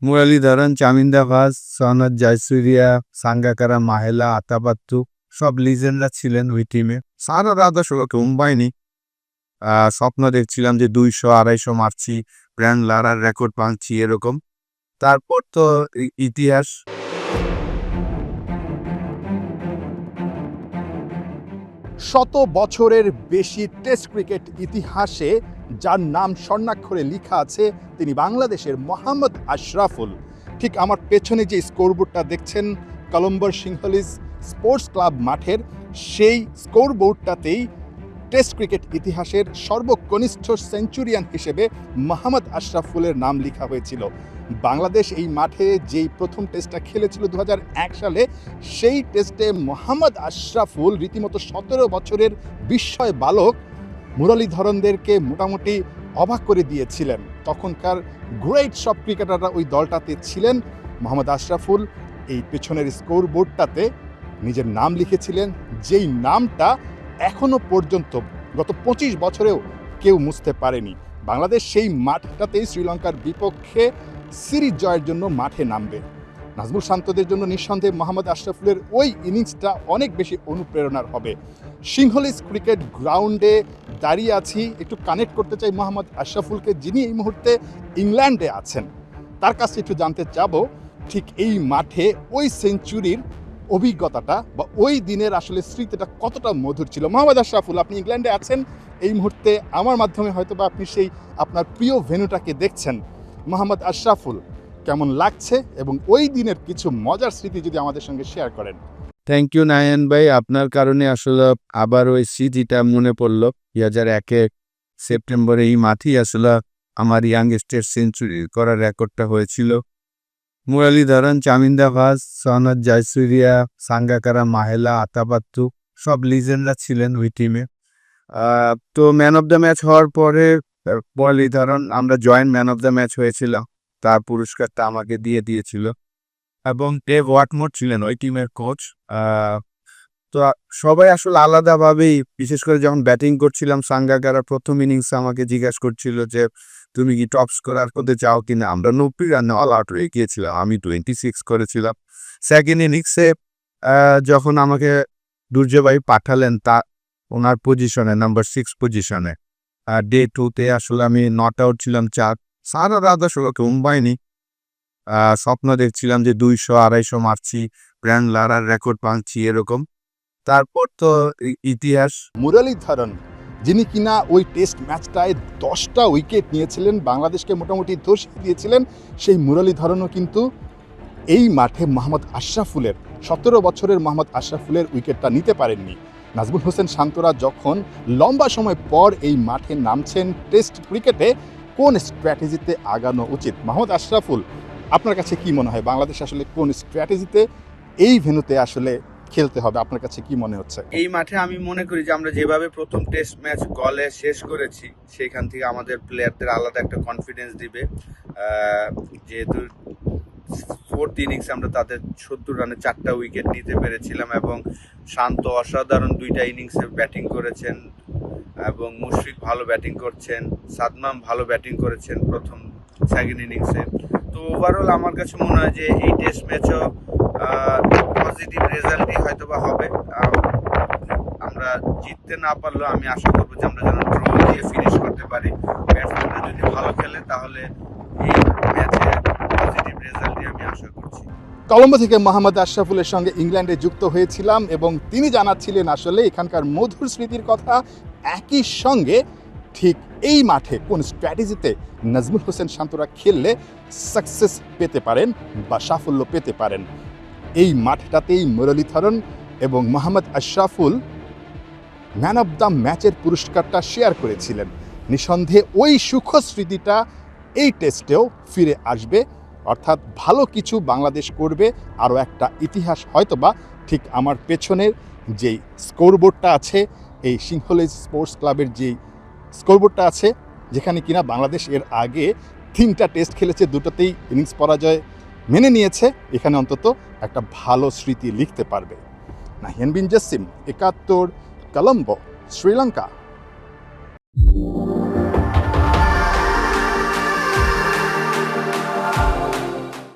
মুরালীধরন, চামিন্দা ভাস, সনৎ জয়সূরিয়া, সাঙ্গাকারা, মাহেলা, আতাপাত্তু সব লিজেন্ডরা ছিলেন ওই টিমে। সারা রাত আসলে ঘুমাইনি। স্বপ্ন দেখছিলাম যে 200-250 মারছি, ব্র্যান্ড লারার রেকর্ড ভাঙছি এরকম। তারপর তো ইতিহাস। শত বছরের বেশি টেস্ট ক্রিকেট ইতিহাসে যার নাম স্বর্ণাক্ষরে লেখা আছে তিনি বাংলাদেশের মোহাম্মদ আশরাফুল। ঠিক আমার পেছনে যে স্কোরবোর্ডটা দেখছেন কলম্বোর সিংহলিজ স্পোর্টস ক্লাব মাঠের, সেই স্কোরবোর্ডটাতেই টেস্ট ক্রিকেট ইতিহাসের সর্বকনিষ্ঠ সেঞ্চুরিয়ান হিসেবে মোহাম্মদ আশরাফুলের নাম লেখা হয়েছিল। বাংলাদেশ এই মাঠে যেই প্রথম টেস্টটা খেলেছিল 2001 সালে, সেই টেস্টে মোহাম্মদ আশরাফুল রীতিমতো 17 বছরের বিস্ময় বালক মুরলীধরনদেরকে মোটামুটি অবাক করে দিয়েছিলেন। তখনকার গ্রেট সব ক্রিকেটাররা ওই দলটাতে ছিলেন। মোহাম্মদ আশরাফুল এই পেছনের স্কোর বোর্ডটাতে নিজের নাম লিখেছিলেন, যেই নামটা এখনো পর্যন্ত গত 25 বছরেও কেউ মুছতে পারেনি। বাংলাদেশ সেই মাঠটাতেই শ্রীলঙ্কার বিপক্ষে সিরিজ জয়ের জন্য মাঠে নামবে। নাজমুল শান্তদের জন্য নিঃসন্দেহে মোহাম্মদ আশরাফুলের ওই ইনিংসটা অনেক বেশি অনুপ্রেরণার হবে। সিংহলিজ ক্রিকেট গ্রাউন্ডে দাঁড়িয়ে আছি, একটু কানেক্ট করতে চাই মোহাম্মদ আশরাফুলকে, যিনি এই মুহূর্তে ইংল্যান্ডে আছেন। তার কাছে একটু জানতে চাবো ঠিক এই মাঠে ওই সেঞ্চুরির অভিজ্ঞতাটা বা ওই দিনের আসলে স্মৃতিটা কতটা মধুর ছিল। মোহাম্মদ আশরাফুল, আপনি ইংল্যান্ডে আছেন এই মুহূর্তে, আমার মাধ্যমে হয়তো বা আপনি সেই আপনার প্রিয় ভেন্যুটাকে দেখছেন। মোহাম্মদ আশরাফুল, কেমন লাগছে এবং ওই দিনের কিছু মজার স্মৃতি যদি আমাদের সঙ্গে শেয়ার করেন। থ্যাংক ইউ নায়ন ভাই, আপনার কারণে আসলে আবার ওই স্মৃতিটা মনে পড়লো। 2001 সেপ্টেম্বরে এই মাঠেই আসলে আমার ইয়াংস্টের সেঞ্চুরি করার রেকর্ডটা হয়েছিল। মুরালীধরন, চামিন্দা ভাস, সনৎ জয়সূরিয়া, সাঙ্গাকারা, মাহেলা, আতাপাত্তু সব লিজেন্ডরা ছিলেন ওই টিমে। তো ম্যান অফ দ্য ম্যাচ হওয়ার পরে মুরালীধরন, আমরা joint man of the match হয়েছিলাম, তার পুরস্কারটা আমাকে দিয়ে দিয়েছিল। এবং ডেভ ওয়াটমোর ছিলেন ওই টিমের কোচ। তো সবাই আসলে আলাদাভাবেই, বিশেষ করে যখন ব্যাটিং করছিলাম, সাঙ্গাকারা প্রথম ইনিংসে আমাকে জিজ্ঞাসা করছিল যে তুমি কি টপ স্কোরার হতে চাও কিনা। আমরা 90 রানে অল আউট হয়ে গিয়েছিলাম, আমি 26 করেছিলাম। সেকেন্ড ইনিংসে যখন আমাকে দুর্জয় ভাই পাঠালেন ওনার পজিশনে, নাম্বার 6 পজিশনে, ডে 2-তে আসলে আমি নট আউট ছিলাম 4। সারা রাত আসলে ঘুমাইনি। স্বপ্ন দেখছিলাম যে 200-250 মারছি, ব্র্যান্ড লারার রেকর্ড ভাঙছি এরকম। তারপর তো ইতিহাস। মুরলীধরন, যিনি কিনা ওই টেস্ট ম্যাচটায় 10টা উইকেট নিয়েছিলেন, বাংলাদেশকে মোটামুটি ধসিয়ে দিয়েছিলেন, সেই মুরলীধরনও কিন্তু এই মাঠে মোহাম্মদ আশরাফুলের 17 বছরের মোহাম্মদ আশরাফুলের উইকেটটা নিতে পারেননি। নাজমুল হোসেন শান্তরা যখন লম্বা সময় পর এই মাঠে নামছেন টেস্ট ক্রিকেটে, কোন স্ট্র্যাটেজিতে আগানো উচিত? মোহাম্মদ আশরাফুল, আপনার কাছে কি মনে হয় বাংলাদেশ আসলে কোন স্ট্র্যাটেজিতে এই ভেন্যুতে আসলে খেলতে হবে? আপনার কাছে কি মনে হচ্ছে? এই মাঠে আমি মনে করি যে আমরা যেভাবে প্রথম টেস্ট ম্যাচ গলে শেষ করেছি, সেখান থেকে আমাদের প্লেয়ারদের আলাদা একটা কনফিডেন্স দিবে। যেহেতু 4th ইনিংসে আমরা তাদের 70 রানে 4টা উইকেট নিতে পেরেছিলাম এবং শান্ত অসাধারণ 2টা ইনিংসে ব্যাটিং করেছেন এবং মুশফিক ভালো ব্যাটিং করছেন, সাদমাম ভালো ব্যাটিং করেছেন সেকেন্ড ইনিংসে। তো ওভারঅল আমার কাছে মনে হয় যে এই টেস্ট ম্যাচও পজিটিভ রেজাল্টই হয়তো বা হবে। আমরা জিততে না পারলেও আমি আশা করবো যে আমরা যেন ড্র দিয়ে ফিনিশ করতে পারি। ব্যাটসম্যানরা যদি ভালো খেলে তাহলে এই ম্যাচে পজিটিভ রেজাল্টই আমি আশা করছি। কলম্বো থেকে মোহাম্মদ আশরাফুলের সঙ্গে ইংল্যান্ডে যুক্ত হয়েছিলাম এবং তিনি জানাচ্ছিলেন আসলে এখানকার মধুর স্মৃতির কথা। একই সঙ্গে ঠিক এই মাঠে কোন স্ট্র্যাটেজিতে নাজমুল হোসেন শান্তরা খেললে সাকসেস পেতে পারেন বা সাফল্য পেতে পারেন। এই মাঠটাতেই মুরলীধরন এবং Mohammad Ashraful man of the ম্যাচের পুরস্কারটা শেয়ার করেছিলেন। নিঃসন্দেহে ওই সুখ স্মৃতিটা এই টেস্টেও ফিরে আসবে, অর্থাৎ ভালো কিছু বাংলাদেশ করবে। আরও একটা ইতিহাস হয়তোবা ঠিক আমার পেছনের যেই স্কোরবোর্ডটা আছে, এই সিংহলিজ স্পোর্টস ক্লাবের যেই স্কোরবোর্ডটা আছে, যেখানে কিনা বাংলাদেশ এর আগে 3টা টেস্ট খেলেছে, 2টোতেই ইনিংস পরাজয় মেনে নিয়েছে, এখানে অন্তত একটা ভালো স্মৃতি লিখতে পারবে। নাহিয়ান বিন জাসিম, 71, কলম্বো, শ্রীলঙ্কা।